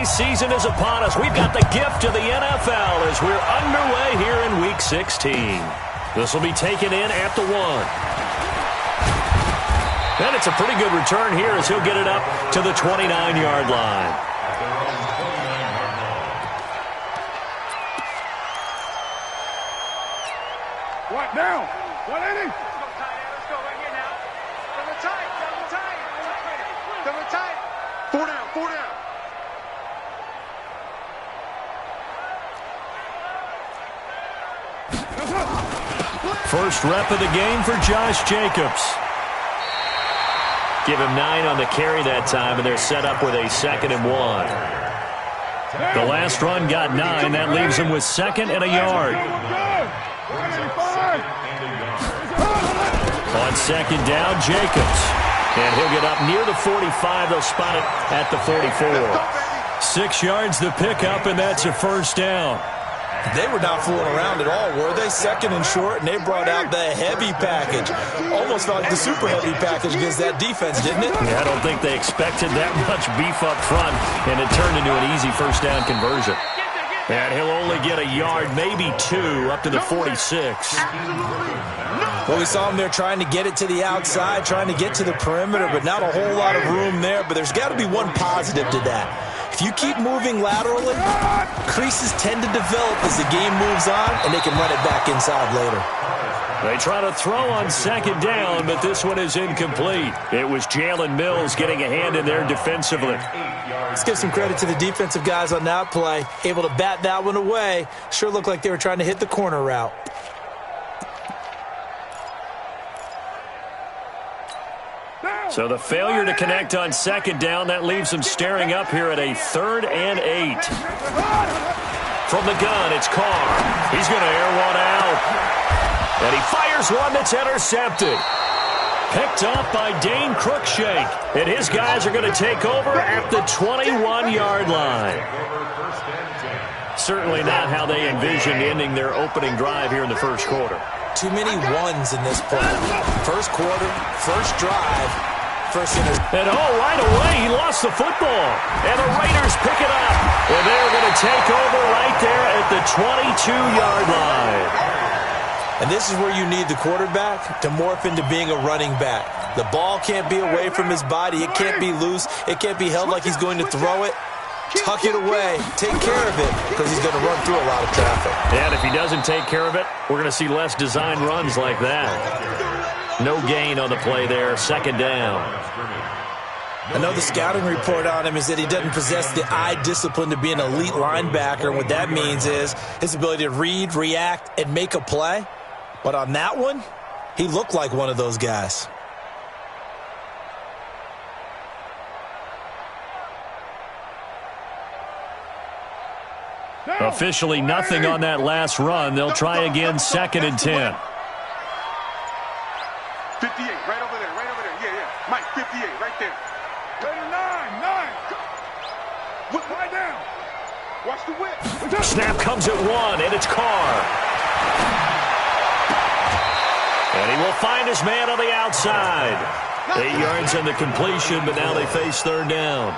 season is upon us. We've got the gift of the NFL as we're underway here in Week 16. This will be taken in at the 1. And it's a pretty good return here as he'll get it up to the 29-yard line. What now? What inning? Let's go right here now. Double tight. Double tight. 4 down, 4 down. First rep of the game for Josh Jacobs. Give him 9 on the carry that time, and they're set up with a 2nd and 1. The last run got 9. That leaves him with 2nd and a yard. On 2nd down, Jacobs. And he'll get up near the 45. They'll spot it at the 44. 6 yards the pickup, and that's a first down. They were not fooling around at all, were they? 2nd and short, and they brought out the heavy package. Almost felt like the super heavy package against that defense, didn't it? Yeah, I don't think they expected that much beef up front, and it turned into an easy first down conversion. And he'll only get a yard, maybe 2, up to the 46. Well, we saw him there trying to get it to the outside, trying to get to the perimeter, but not a whole lot of room there. But there's got to be one positive to that. If you keep moving laterally, creases tend to develop as the game moves on, and they can run it back inside later. They try to throw on 2nd down, but this one is incomplete. It was Jalen Mills getting a hand in there defensively. Let's give some credit to the defensive guys on that play. Able to bat that one away. Sure looked like they were trying to hit the corner route. So the failure to connect on 2nd down, that leaves them staring up here at a 3rd and 8. From the gun, it's Carr. He's going to air one out. And he fires one that's intercepted. Picked off by Dane Cruikshank. And his guys are going to take over at the 21-yard line. Certainly not how they envisioned ending their opening drive here in the first quarter. Too many ones in this play. First quarter, first drive, first interception. And right away, he lost the football. And the Raiders pick it up. And they're going to take over right there at the 22-yard line. And this is where you need the quarterback to morph into being a running back. The ball can't be away from his body. It can't be loose. It can't be held like he's going to throw it. Tuck it away. Take care of it because he's going to run through a lot of traffic. And if he doesn't take care of it, we're going to see less design runs like that. No gain on the play there. 2nd down. I know the scouting report on him is that he doesn't possess the eye discipline to be an elite linebacker. And what that means is his ability to read, react, and make a play. But on that one, he looked like one of those guys. Officially nothing on that last run. They'll try again 2nd and 10. 58, right over there, right over there. Yeah. Mike, 58, right there. Ready, 9. Lie down. Watch the whip. Snap comes at 1, and it's Carr. And he will find his man on the outside. 8 yards on the completion, but now they face 3rd down.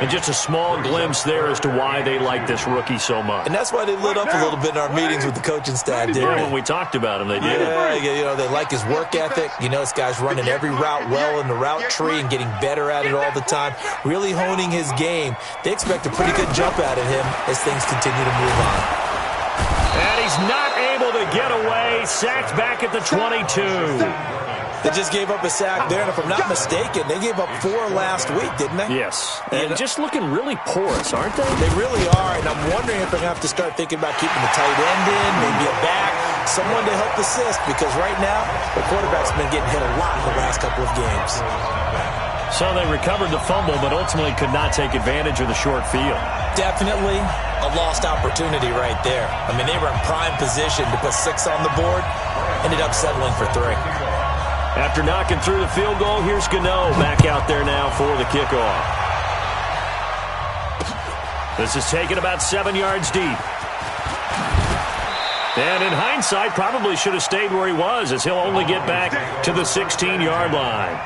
And just a small glimpse there as to why they like this rookie so much. And that's why they lit up a little bit in our meetings with the coaching staff, didn't Yeah, they? when we talked about him, they did. Yeah, they like his work ethic. This guy's running every route well in the route tree and getting better at it all the time, really honing his game. They expect a pretty good jump out of him as things continue to move on. And he's not able to get away. Sacked back at the 22. They just gave up a sack there, and if I'm not mistaken, they gave up 4 last week, didn't they? Yes. And just looking really porous, aren't they? They really are, and I'm wondering if they're going to have to start thinking about keeping the tight end in, maybe a back, someone to help assist, because right now, the quarterback's been getting hit a lot in the last couple of games. So they recovered the fumble, but ultimately could not take advantage of the short field. Definitely a lost opportunity right there. I mean, they were in prime position to put 6 on the board, ended up settling for 3. After knocking through the field goal, here's Gano back out there now for the kickoff. This is taken about 7 yards deep. And in hindsight, probably should have stayed where he was, as he'll only get back to the 16-yard line.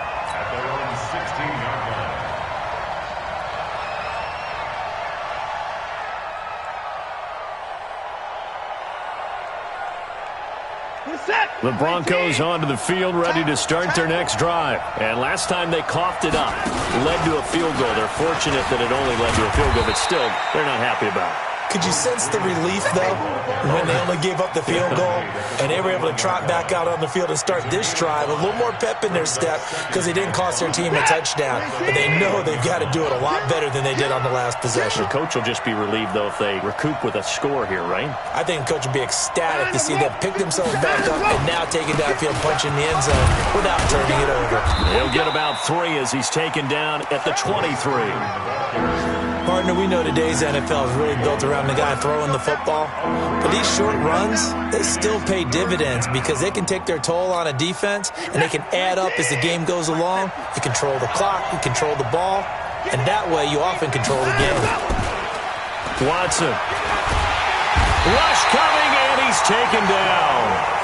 The Broncos onto the field, ready to start their next drive. And last time they coughed it up, led to a field goal. They're fortunate that it only led to a field goal, but still, they're not happy about it. Could you sense the relief, though, when they only gave up the field goal and they were able to trot back out on the field and start this drive? A little more pep in their step because they didn't cost their team a touchdown. But they know they've got to do it a lot better than they did on the last possession. The coach will just be relieved, though, if they recoup with a score here, right? I think the coach would be ecstatic to see them pick themselves back up and now take it downfield, punch in the end zone without turning it over. He'll get about 3 as he's taken down at the 23. Partner, we know today's NFL is really built around the guy throwing the football. But these short runs, they still pay dividends because they can take their toll on a defense and they can add up as the game goes along. You control the clock, you control the ball, and that way you often control the game. Watson. Rush coming, and he's taken down.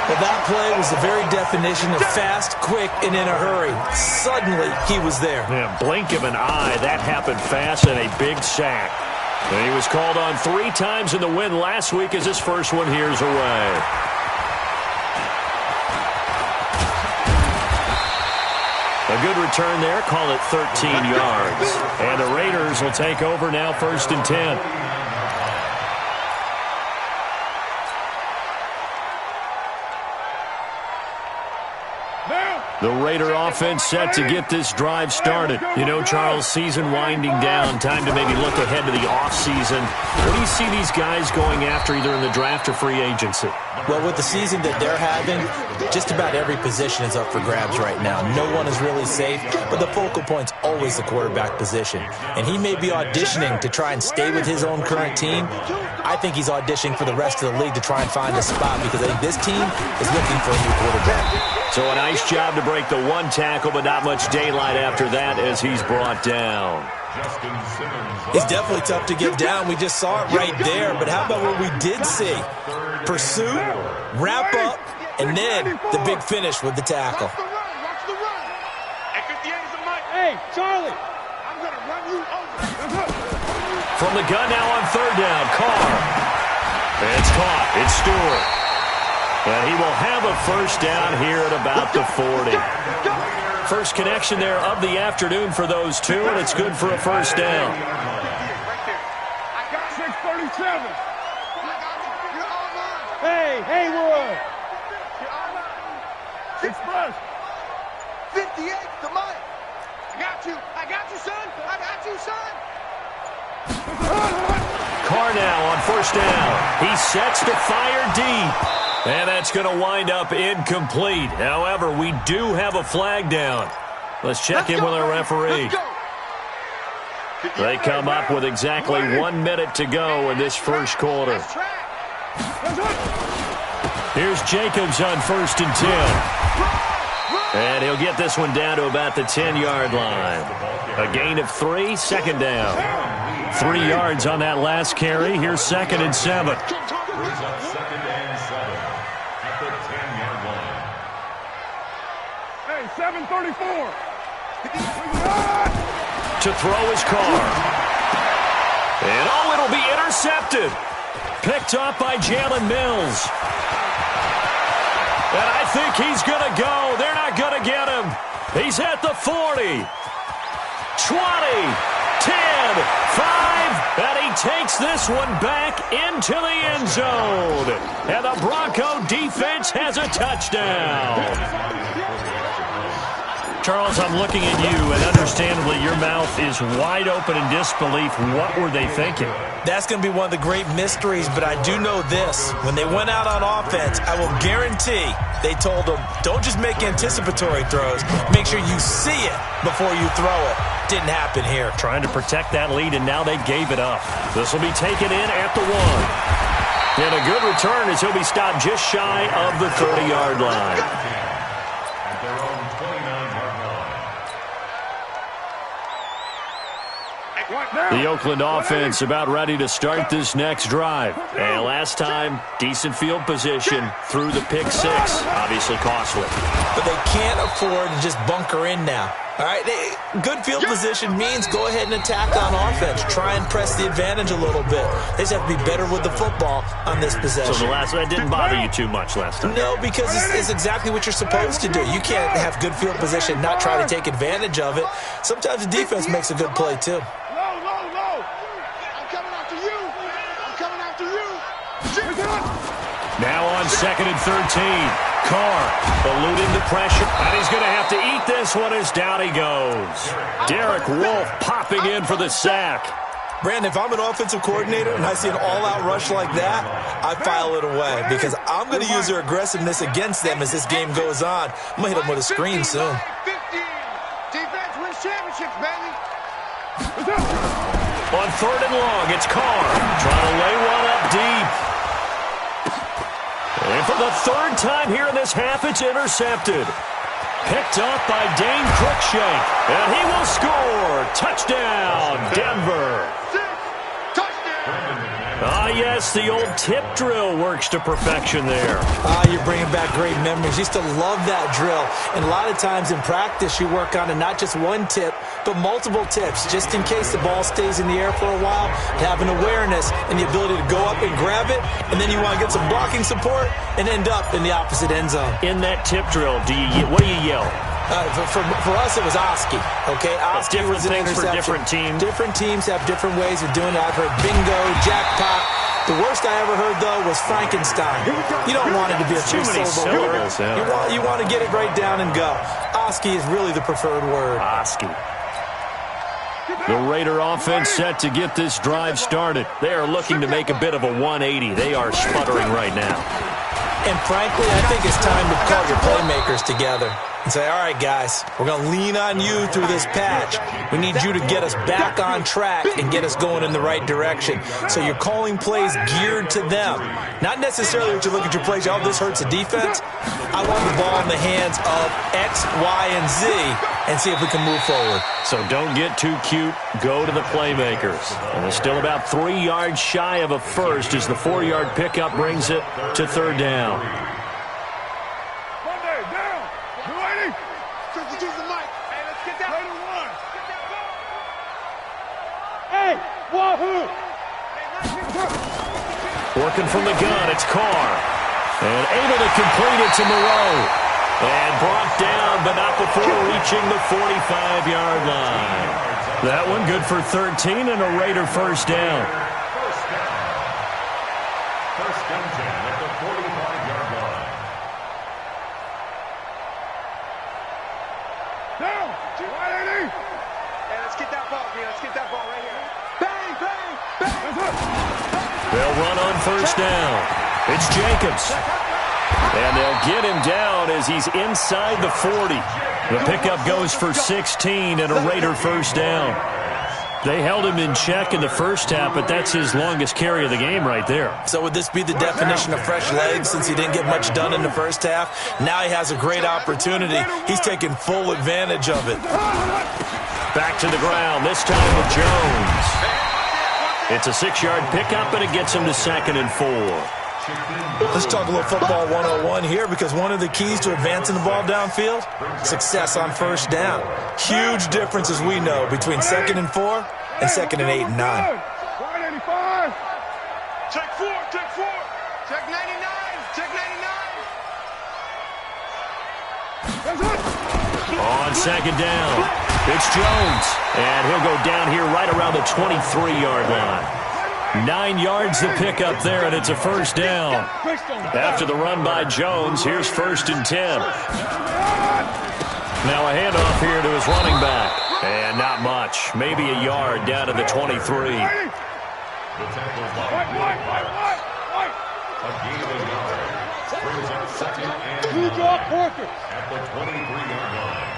Well, that play was the very definition of fast, quick, and in a hurry. Suddenly, he was there. Yeah, blink of an eye. That happened fast and a big sack. And he was called on 3 times in the win last week as his first one here's away. A good return there. Call it 13 yards. And the Raiders will take over now, 1st and 10. The Raider offense set to get this drive started. You know, Charles, season winding down, time to maybe look ahead to the offseason. What do you see these guys going after either in the draft or free agency? Well, with the season that they're having, just about every position is up for grabs right now. No one is really safe, but the focal point's always the quarterback position. And he may be auditioning to try and stay with his own current team. I think he's auditioning for the rest of the league to try and find a spot because I think this team is looking for a new quarterback. So a nice job to break the 1 tackle, but not much daylight after that as he's brought down. It's definitely tough to get down. We just saw it right there. But how about what we did see? Pursuit, wrap up, and then the big finish with the tackle. Hey, Charlie, I'm going to run you over. From the gun now on 3rd down, Carr. It's caught. It's Stewart. And he will have a 1st down here at about the 40. First connection there of the afternoon for those two, and it's good for a 1st down. I got 637. Hey, Haywood. 6 plus. 58 to Mike. I got you, son. I got you, son. Carr now on 1st down. He sets to fire deep. And that's going to wind up incomplete. However, we do have a flag down. Let's check in with our referee. They come up with exactly 1 minute to go in this first quarter. Here's Jacobs on 1st and 10. And he'll get this one down to about the 10-yard line. A gain of 3, 2nd down. 3 yards on that last carry. Here's 2nd and 7. Hey, 734. To throw his Carr. And it'll be intercepted. Picked up by Jalen Mills. And I think he's going to go. They're not going to get him. He's at the 40. 20, 10, 5, and he takes this one back into the end zone. And the Bronco defense has a touchdown. Charles, I'm looking at you, and understandably, your mouth is wide open in disbelief. What were they thinking? That's going to be one of the great mysteries, but I do know this. When they went out on offense, I will guarantee they told them, don't just make anticipatory throws. Make sure you see it before you throw it. Didn't happen here. Trying to protect that lead, and now they gave it up. This will be taken in at the 1. And a good return as he'll be stopped just shy of the 30-yard line. The Oakland offense about ready to start this next drive. And last time, decent field position through the pick 6. Obviously costly. But they can't afford to just bunker in now. All right, good field position means go ahead and attack on offense. Try and press the advantage a little bit. They just have to be better with the football on this possession. So the last one didn't bother you too much last time? No, because it's exactly what you're supposed to do. You can't have good field position, not try to take advantage of it. Sometimes the defense makes a good play, too. Low. I'm coming after you. I'm coming after you. Now on 2nd and 13. Carr eluding the pressure, and he's going to have to eat this one as down he goes. Derek Wolfe popping in for the sack. Brandon, if I'm an offensive coordinator and I see an all-out rush like that, I file it away because I'm going to use their aggressiveness against them as this game goes on. I'm going to hit them with a screen soon. 15. Defense wins championships, baby. On 3rd and long, it's Carr trying to lay one up deep. And for the 3rd time here in this half, it's intercepted. Picked up by Dane Cruikshank, and he will score. Touchdown, Denver. Ah, yes, the old tip drill works to perfection there. You're bringing back great memories. Used to love that drill. And a lot of times in practice, you work on it, not just one tip, but multiple tips, just in case the ball stays in the air for a while, to have an awareness and the ability to go up and grab it, and then you want to get some blocking support and end up in the opposite end zone. In that tip drill, what do you yell? For us, it was Oski. Okay, Oski was an interception. For different teams. Different teams have different ways of doing it. I've heard bingo, jackpot. The worst I ever heard, though, was Frankenstein. You don't want it to be a too many syllables. You want to get it right down and go. Oski is really the preferred word. Oski. The Raider offense set to get this drive started. They are looking to make a bit of a 180. They are sputtering right now. And frankly, I think it's time to call your playmakers together and say, all right, guys, we're going to lean on you through this patch. We need you to get us back on track and get us going in the right direction. So you're calling plays geared to them. Not necessarily what you look at your plays, oh, this hurts the defense. I want the ball in the hands of X, Y, and Z and see if we can move forward. So don't get too cute. Go to the playmakers. And they're still about 3 yards shy of a first as the 4-yard pickup brings it to 3rd down. Monday, down. 280. 52 the mic. Hey, let's get that. Raider 1. Hey, wahoo. Working from the gun, it's Carr. And able to complete it to Moreau. And brought down, but not before reaching the 45-yard line. That one good for 13 and a Raider first down. First and 10 at the 45-yard line. Down. 280. Hey, let's get that ball, man. Let's get that ball right here. Bang, bang, bang. They'll run on first down. It's Jacobs. And they'll get him down as he's inside the 40. The pickup goes for 16 and a Raider first down. They held him in check in the first half, but that's his longest carry of the game right there. So would this be the definition of fresh legs since he didn't get much done in the first half? Now he has a great opportunity. He's taking full advantage of it. Back to the ground, this time with Jones. It's a 6-yard pickup, and it gets him to 2nd and 4. Let's talk a little football 101 here because one of the keys to advancing the ball downfield, success on first down. Huge difference, as we know, between 2nd and 4 and 2nd and 8 and 9. 185. Check 4, check 4. Check 99, check 99. On 2nd down, it's Jones. And he'll go down here right around the 23-yard line. 9 yards to pick up there, and it's a first down. After the run by Jones, here's 1st and 10. Now a handoff here to his running back. And not much. Maybe a yard down to the 23. The tackle by a gain of a yard. Brings up 2nd and 9 at the 23-yard line.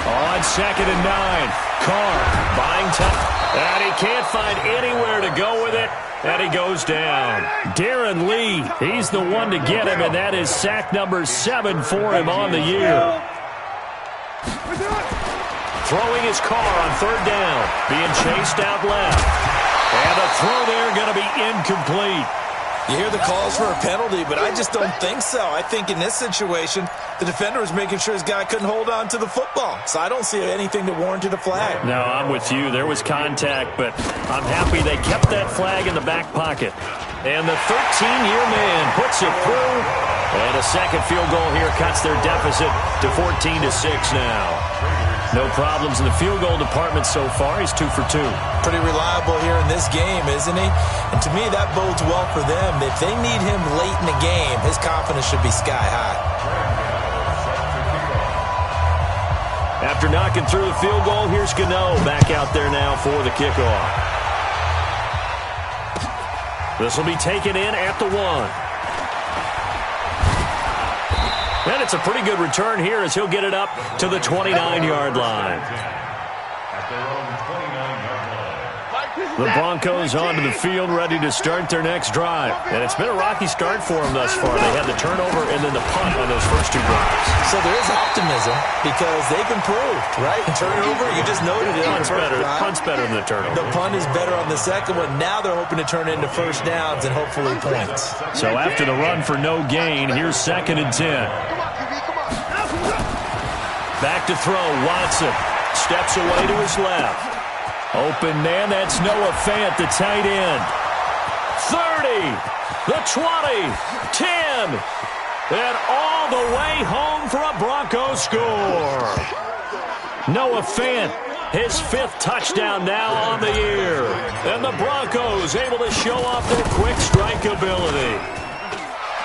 On 2nd and 9, Carr buying time. And he can't find anywhere to go with it, and he goes down. Darren Lee, he's the one to get him, and that is sack number 7 for him on the year. Throwing his Carr on 3rd down, being chased out left. And the throw there going to be incomplete. You hear the calls for a penalty, but I just don't think so. I think in this situation, the defender was making sure his guy couldn't hold on to the football. So I don't see anything that warranted a flag. No, I'm with you. There was contact, but I'm happy they kept that flag in the back pocket. And the 13-year man puts it through. And a second field goal here cuts their deficit to 14-6 now. No problems in the field goal department so far. He's 2 for 2. Pretty reliable here in this game, isn't he? And to me, that bodes well for them. If they need him late in the game, his confidence should be sky high. After knocking through the field goal, here's Gano back out there now for the kickoff. This will be taken in at the 1. And it's a pretty good return here as he'll get it up to the 29-yard line. At their own 29-yard line. The Broncos onto the field ready to start their next drive. And it's been a rocky start for them thus far. They had the turnover and then the punt on those first 2 drives. So there is optimism because they've improved, right? Turnover, you just noted it on the first drive. Punt's better than the turnover. The punt is better on the second one. Now they're hoping to turn it into first downs and hopefully points. So after the run for no gain, here's 2nd and 10. Back to throw, Watson. Steps away to his left. Open man, that's Noah Fant, the tight end. 30, the 20, 10, and all the way home for a Broncos score. Noah Fant, his 5th touchdown now on the year. And the Broncos able to show off their quick strike ability.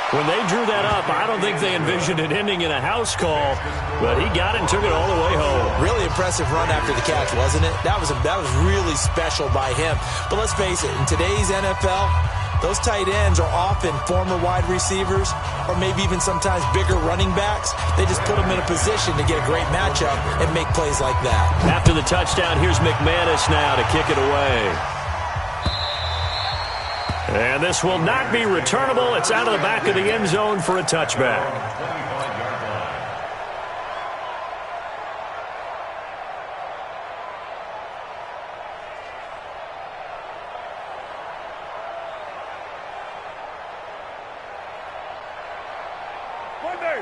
When they drew that up, I don't think they envisioned it ending in a house call, but he got it and took it all the way home. Really impressive run after the catch, wasn't it? That was really special by him. But let's face it, in today's NFL, those tight ends are often former wide receivers or maybe even sometimes bigger running backs. They just put them in a position to get a great matchup and make plays like that. After the touchdown, here's McManus now to kick it away. And this will not be returnable. It's out of the back of the end zone for a touchback.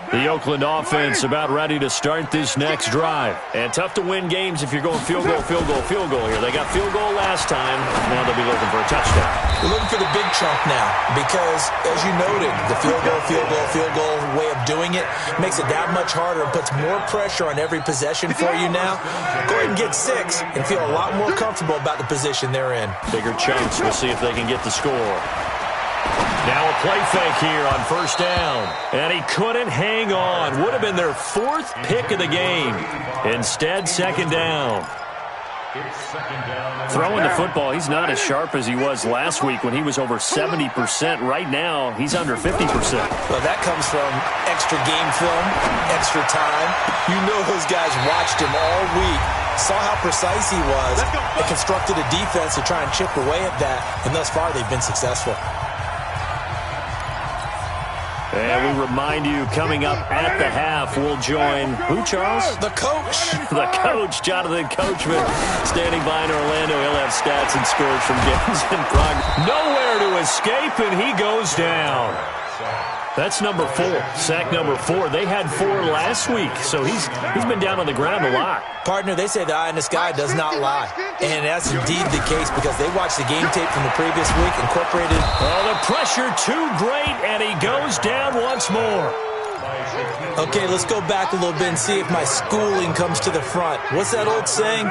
The Oakland offense about ready to start this next drive. And tough to win games if you're going field goal, field goal, field goal here. They got field goal last time. Now they'll be looking for a touchdown. They're looking for the big chunk now because, as you noted, the field goal way of doing it makes it that much harder and puts more pressure on every possession for you now. Go ahead and get 6 and feel a lot more comfortable about the position they're in. Bigger chunks. We'll see if they can get the score. Now a play fake here on first down. And he couldn't hang on. Would have been their 4th pick of the game. Instead, 2nd down. Throwing the football, he's not as sharp as he was last week when he was over 70%. Right now, he's under 50%. Well, that comes from extra game film, extra time. You know those guys watched him all week, saw how precise he was, and constructed a defense to try and chip away at that. And thus far, they've been successful. And we remind you, coming up at the half, we'll join, who, Charles? The coach. The coach, Jonathan Coachman, standing by in Orlando. He'll have stats and scores from games in progress. Nowhere to escape, and he goes down. That's number 4, sack number 4. They had 4 last week, so he's been down on the ground a lot. Partner, they say the eye in the sky does not lie. And that's indeed the case because they watched the game tape from the previous week, incorporated. Oh, the pressure too great, and he goes down once more. Okay, let's go back a little bit and see if my schooling comes to the front. What's that old saying?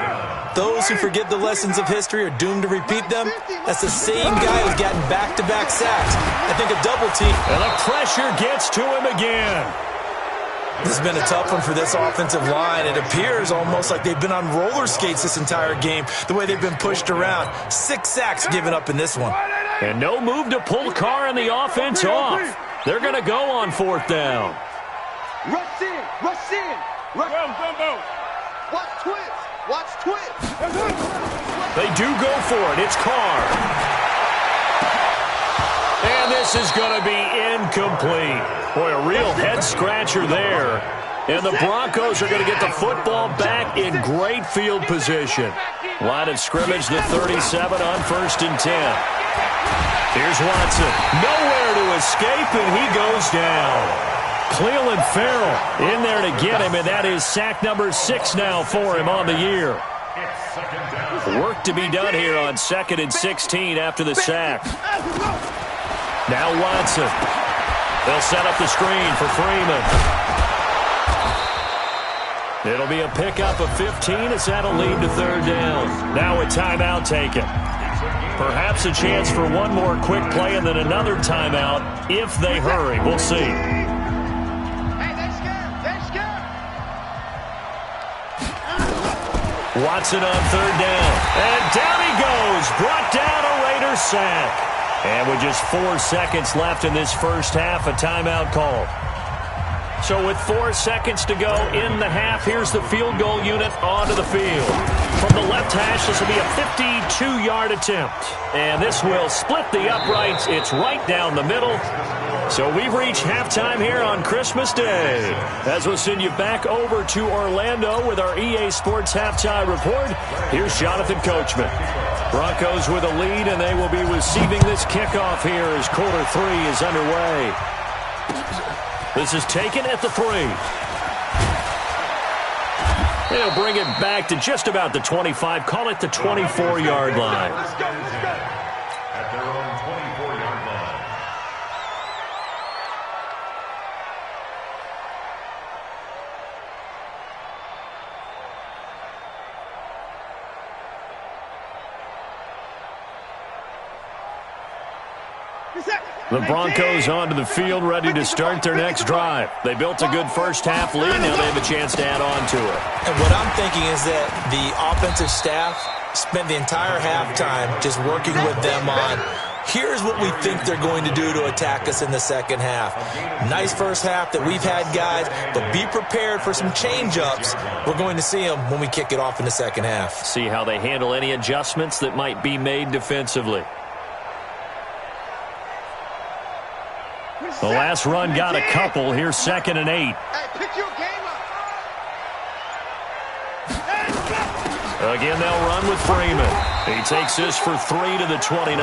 Those who forget the lessons of history are doomed to repeat them. That's the same guy who's gotten back-to-back sacks. I think a double team. And the pressure gets to him again. This has been a tough one for this offensive line. It appears almost like they've been on roller skates this entire game, the way they've been pushed around. 6 sacks given up in this one. And no move to pull Carr and the offense off. They're going to go on 4th down. Rush in, rush in. Watch twist, watch twist. They do go for it. It's Carr. And this is going to be incomplete. Boy, a real head-scratcher there. And the Broncos are going to get the football back in great field position. Line of scrimmage, the 37 on 1st and 10. Here's Watson. Nowhere to escape, and he goes down. Cleveland Farrell in there to get him, and that is sack number 6 now for him on the year. Work to be done here on 2nd and 16 after the sack. Now Watson. They'll set up the screen for Freeman. It'll be a pickup of 15 as that'll lead to 3rd down. Now a timeout taken. Perhaps a chance for one more quick play and then another timeout if they hurry. We'll see. Hey, they're scared. They're scared. Watson on 3rd down. And down he goes. Brought down a Raiders sack. And with just 4 seconds left in this first half, a timeout call. So with 4 seconds to go in the half, here's the field goal unit onto the field. From the left hash, this will be a 52-yard attempt. And this will split the uprights. It's right down the middle. So we've reached halftime here on Christmas Day. As we'll send you back over to Orlando with our EA Sports Halftime Report, here's Jonathan Coachman. Broncos with a lead, and they will be receiving this kickoff here as quarter 3 is underway. This is taken at the 3. They'll bring it back to just about the 25. Call it the 24-yard line. At their own 24-yard line. The Broncos onto the field, ready to start their next drive. They built a good first-half lead. Now they have a chance to add on to it. And what I'm thinking is that the offensive staff spent the entire halftime just working with them on, here's what we think they're going to do to attack us in the second half. Nice first half that we've had, guys, but be prepared for some change-ups. We're going to see them when we kick it off in the second half. See how they handle any adjustments that might be made defensively. The last run got a couple. Here's 2nd and 8. Hey, pick your game up. Again, they'll run with Freeman. He takes this for 3 to the 29.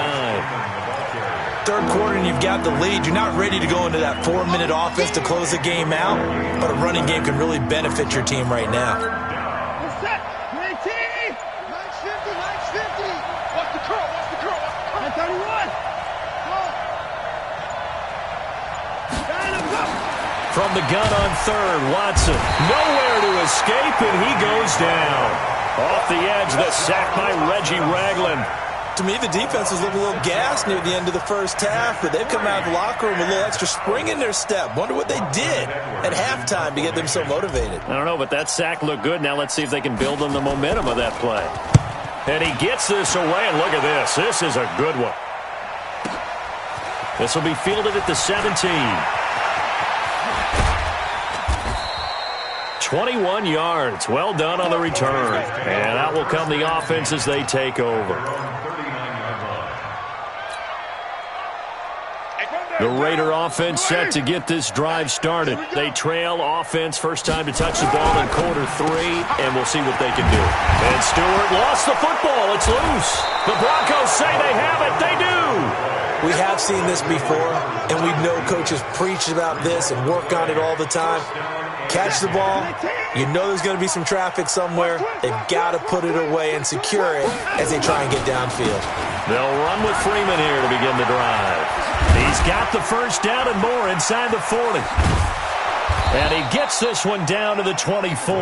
Third quarter and you've got the lead. You're not ready to go into that 4-minute offense to close the game out, but a running game can really benefit your team right now. What's that? 19. 950. Watch the curl. Watch the curl. Watch the curl. 931. From the gun on 3rd, Watson. Nowhere to escape, and he goes down. Off the edge, the sack by Reggie Ragland. To me, the defense was looking a little gassed near the end of the first half, but they've come out of the locker room with a little extra spring in their step. Wonder what they did at halftime to get them so motivated. I don't know, but that sack looked good. Now let's see if they can build on the momentum of that play. And he gets this away, and look at this. This is a good one. This will be fielded at the 17. 21 yards. Well done on the return. And out will come the offense as they take over. The Raider offense set to get this drive started. They trail offense first time to touch the ball in quarter 3, and we'll see what they can do. And Stewart lost the football. It's loose. The Broncos say they have it. They do. We have seen this before, and we know coaches preach about this and work on it all the time. Catch the ball. You know there's going to be some traffic somewhere. They've got to put it away and secure it as they try and get downfield. They'll run with Freeman here to begin the drive. He's got the first down and more inside the 40. And he gets this one down to the 24.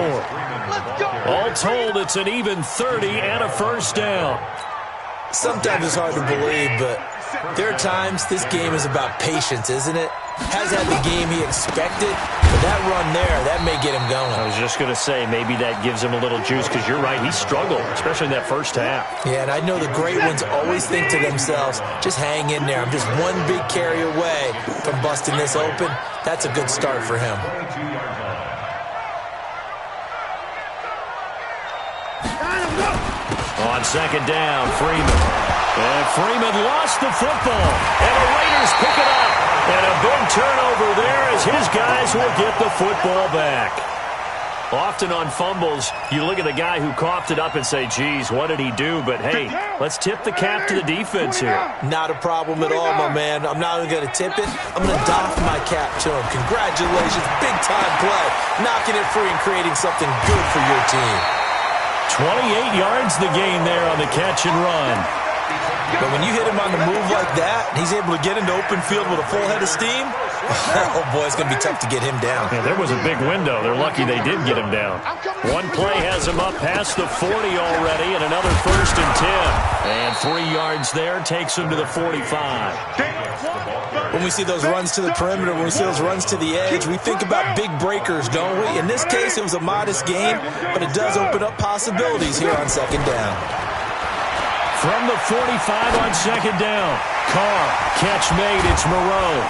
All told, it's an even 30 and a first down. Sometimes it's hard to believe, but there are times this game is about patience, isn't it? Has had the game he expected, but that run there, that may get him going. I was just going to say, maybe that gives him a little juice, because you're right, he struggled, especially in that first half. Yeah, and I know the great ones always think to themselves, just hang in there. I'm just one big carry away from busting this open. That's a good start for him. On second down, Freeman. And Freeman lost the football, and the Raiders pick it up. And a big turnover there as his guys will get the football back. Often on fumbles, you look at the guy who coughed it up and say, geez, what did he do? But, hey, let's tip the cap to the defense here. Not a problem at all, my man. I'm not even going to tip it. I'm going to doff my cap to him. Congratulations. Big-time play. Knocking it free and creating something good for your team. 28 yards the gain there on the catch and run. But when you hit him on the move like that, and he's able to get into open field with a full head of steam, oh, boy, it's going to be tough to get him down. Yeah, there was a big window. They're lucky they did get him down. One play has him up past the 40 already, and another 1st and 10. And 3 yards there takes him to the 45. When we see those runs to the perimeter, when we see those runs to the edge, we think about big breakers, don't we? In this case, it was a modest gain, but it does open up possibilities here on 2nd down. From the 45 on 2nd down. Carr, catch made, it's Moreau.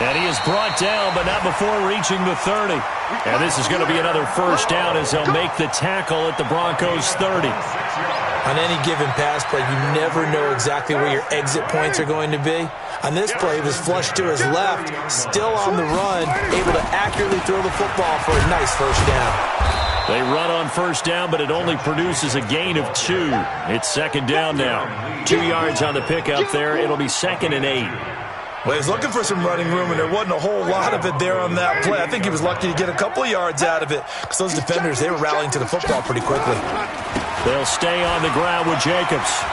And he is brought down, but not before reaching the 30. And this is going to be another 1st down as they'll make the tackle at the Broncos' 30. On any given pass play, you never know exactly where your exit points are going to be. On this play, he was flushed to his left, still on the run, able to accurately throw the football for a nice 1st down. They run on 1st down, but it only produces a gain of 2. It's 2nd down now. 2 yards on the pickup there. It'll be 2nd and 8. Well, he was looking for some running room, and there wasn't a whole lot of it there on that play. I think he was lucky to get a couple of yards out of it because those defenders, they were rallying to the football pretty quickly. They'll stay on the ground with Jacobs.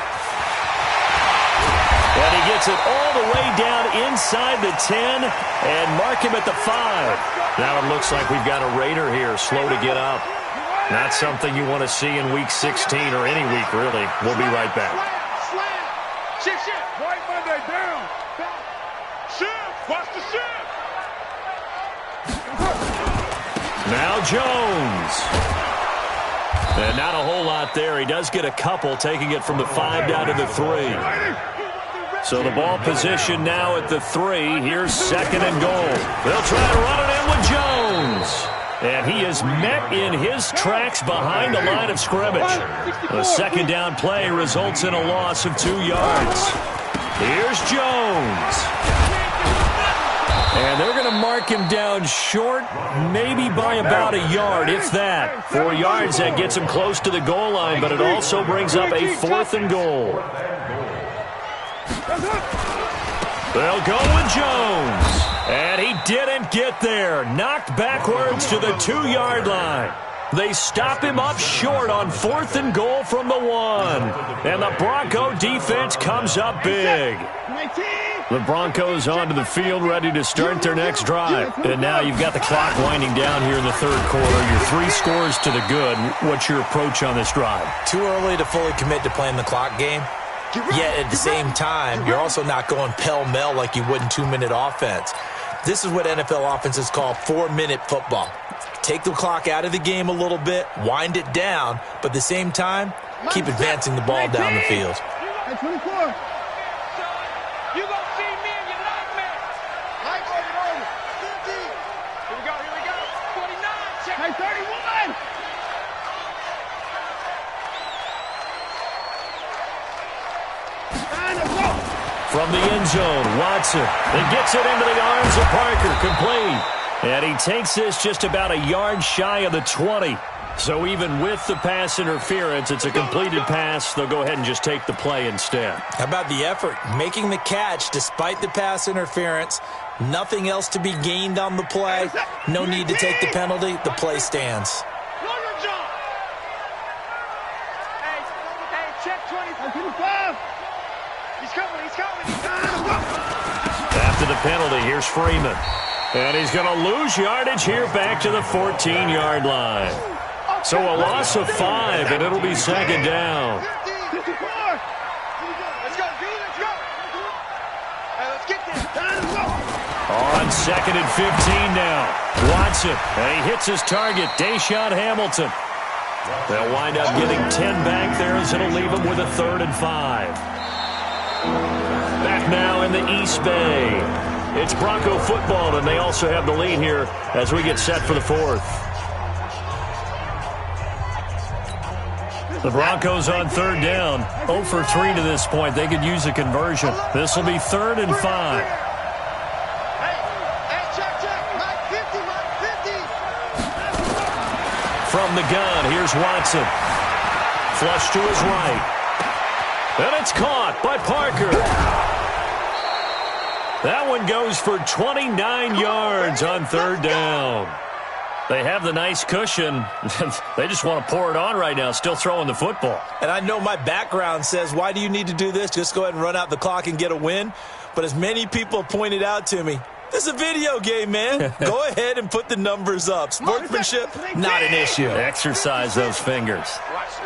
And he gets it all the way down inside the 10 and mark him at the 5. Now it looks like we've got a Raider here, slow to get up. Not something you want to see in Week 16 or any week, really. We'll be right back. Shift. White Monday down. Shift. Watch the shift. Now Jones. And not a whole lot there. He does get a couple, taking it from the 5 down to the 3. So the ball position now at the 3. Here's 2nd and goal. They'll try to run it in with Jones. And he is met in his tracks behind the line of scrimmage. The 2nd down play results in a loss of 2 yards. Here's Jones. And they're going to mark him down short, maybe by about a yard, if that. 4 yards, that gets him close to the goal line, but it also brings up a 4th and goal. They'll go with Jones. And he didn't get there. Knocked backwards to the 2-yard line. They stop him up short on 4th and goal from the 1. And the Bronco defense comes up big. The Broncos onto the field, ready to start their next drive. And now you've got the clock winding down here in the 3rd quarter. Your 3 scores to the good. What's your approach on this drive? Too early to fully commit to playing the clock game. Yet at the same time, you're also not going pell-mell like you would in 2-minute offense. This is what NFL offenses call 4-minute football. Take the clock out of the game a little bit, wind it down, but at the same time, keep advancing the ball down the field. Hey, 24. You gonna see me and you like me. Lights on. 50. Here we go. 49. Check. Hey, 31. From the end zone, Watson. And gets it into the arms of Parker. Complete. And he takes this just about a yard shy of the 20. So even with the pass interference, it's a completed pass. They'll go ahead and just take the play instead. How about the effort? Making the catch despite the pass interference. Nothing else to be gained on the play. No need to take the penalty. The play stands. Hey, check 25. He's coming. After the penalty, here's Freeman. And he's going to lose yardage here back to the 14-yard line. So a loss of 5, and it'll be 2nd down. Let's go. Hey, let's get this. On 2nd and 15 now. Watson, and he hits his target, Deshaun Hamilton. They'll wind up getting 10 back there as it'll leave them with a 3rd and 5. Back now in the East Bay. It's Bronco football, and they also have the lead here as we get set for the 4th. The Broncos on 3rd down. 0 for 3 to this point. They could use a conversion. This will be 3rd and 5. Hey, check. Mike 50. from the gun. Here's Watson. Flush to his right. And it's caught by Parker. That one goes for 29 yards on third down. They have the nice cushion. They just want to pour it on right now, still throwing the football. And I know my background says, why do you need to do this? Just go ahead and run out the clock and get a win. But as many people pointed out to me, this is a video game, man. Go ahead and put the numbers up. Sportsmanship, not an issue. Exercise those fingers.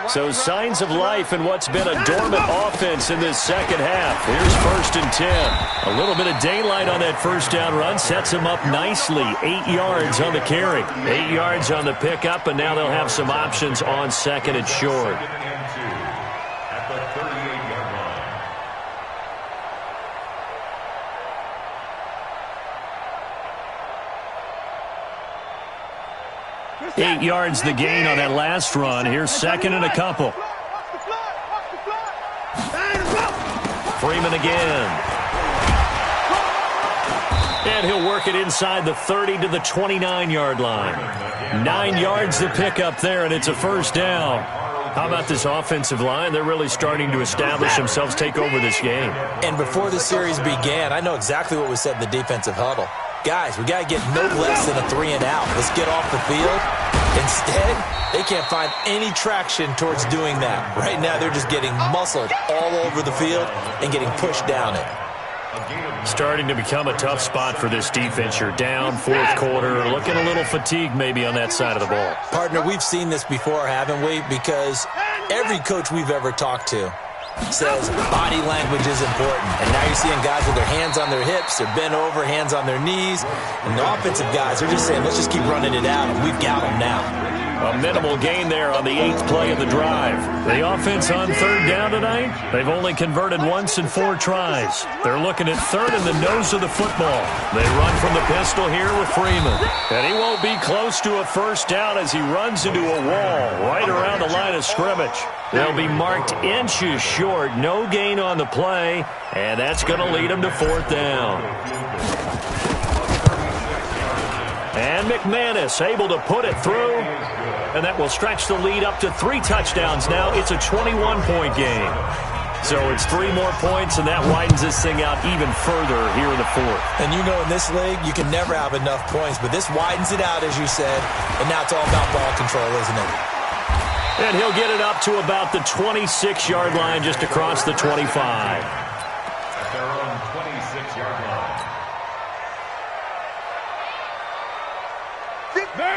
So signs of life in what's been a dormant offense in this second half. Here's 1st and 10. A little bit of daylight on that first down run sets them up nicely. 8 yards on the carry. 8 yards on the pickup, and now they'll have some options on 2nd and short. At the 38-yard line. 8 yards the gain on that last run. Here's 2nd and a couple. Freeman again. And he'll work it inside the 30 to the 29-yard line. 9 yards the pickup there, and it's a first down. How about this offensive line? They're really starting to establish themselves, take over this game. And before the series began, I know exactly what was said in the defensive huddle. Guys, we got to get no less than a 3-and-out. Let's get off the field. Instead, they can't find any traction towards doing that. Right now, they're just getting muscled all over the field and getting pushed down it. Starting to become a tough spot for this defense. You're down, 4th quarter, looking a little fatigued maybe on that side of the ball. Partner, we've seen this before, haven't we? Because every coach we've ever talked to says body language is important. And now you're seeing guys with their hands on their hips, they're bent over, hands on their knees. And the offensive guys are just saying, let's just keep running it out, and we've got them now. A minimal gain there on the 8th play of the drive. The offense on 3rd down tonight, they've only converted once in 4 tries. They're looking at 3rd in the nose of the football. They run from the pistol here with Freeman. And he won't be close to a first down as he runs into a wall right around the line of scrimmage. They'll be marked inches short. No gain on the play, and that's going to lead them to 4th down. And McManus able to put it through, and that will stretch the lead up to 3 touchdowns now. It's a 21-point game. So it's 3 more points, and that widens this thing out even further here in the 4th. And you know, in this league, you can never have enough points, but this widens it out, as you said, and now it's all about ball control, isn't it? And he'll get it up to about the 26-yard line, just across the 25. At their own 26-yard line.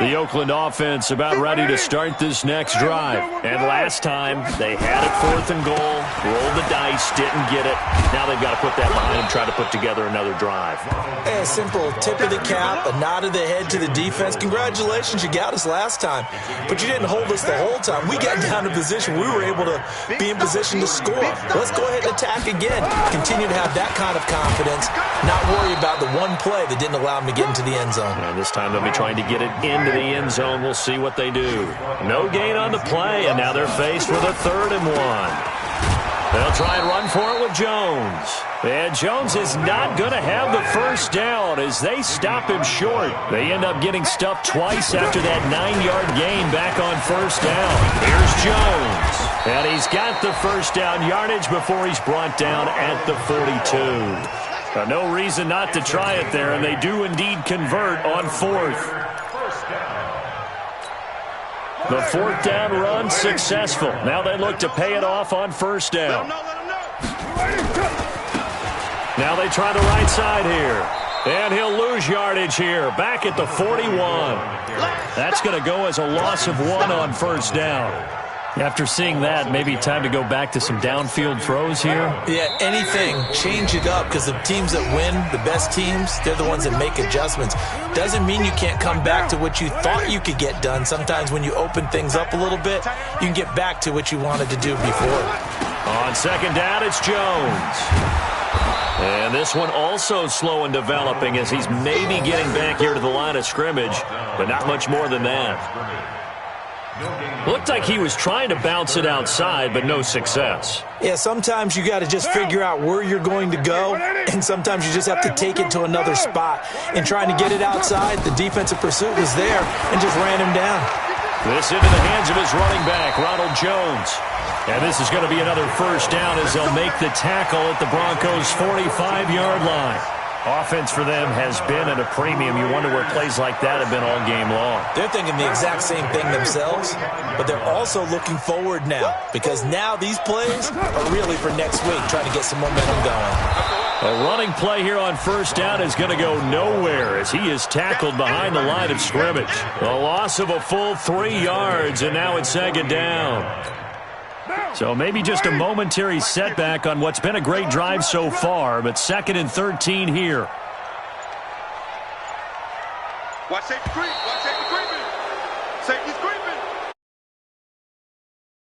The Oakland offense about ready to start this next drive. And last time, they had it 4th and goal, rolled the dice, didn't get it. Now they've got to put that behind and try to put together another drive. Hey, a simple tip of the cap, a nod of the head to the defense. Congratulations, you got us last time. But you didn't hold us the whole time. We got down to position. We were able to be in position to score. Let's go ahead and attack again. Continue to have that kind of confidence. Not worry about the one play that didn't allow them to get into the end zone. And this time they'll be trying to get it into the end zone. We'll see what they do. No gain on the play, and now they're faced with a 3rd and 1. They'll try and run for it with Jones. And Jones is not going to have the first down as they stop him short. They end up getting stuffed twice after that 9-yard gain back on 1st down. Here's Jones. And he's got the first down yardage before he's brought down at the 42. No reason not to try it there, and they do indeed convert on 4th. The 4th down run successful. Now they look to pay it off on 1st down. Now they try the right side here. And he'll lose yardage here. Back at the 41. That's going to go as a loss of 1 on 1st down. After seeing that, maybe time to go back to some downfield throws here. Yeah, anything. Change it up, because the teams that win, the best teams, they're the ones that make adjustments. Doesn't mean you can't come back to what you thought you could get done. Sometimes when you open things up a little bit, you can get back to what you wanted to do before. On 2nd down, it's Jones. And this one also slow in developing as he's maybe getting back here to the line of scrimmage, but not much more than that. Looked like he was trying to bounce it outside, but no success. Yeah, sometimes you got to just figure out where you're going to go, and sometimes you just have to take it to another spot. And trying to get it outside, the defensive pursuit was there and just ran him down. This into the hands of his running back, Ronald Jones. And this is going to be another first down as they'll make the tackle at the Broncos' 45-yard line. Offense for them has been at a premium. You wonder where plays like that have been all game long. They're thinking the exact same thing themselves, but they're also looking forward now because now these plays are really for next week, trying to get some momentum going. A running play here on first down is going to go nowhere as he is tackled behind the line of scrimmage. A loss of a full 3 yards, and now it's second down. So maybe just a momentary setback on what's been a great drive so far, but 2nd and 13 here. Watch safety screen. Watch safety screen. Safety screen.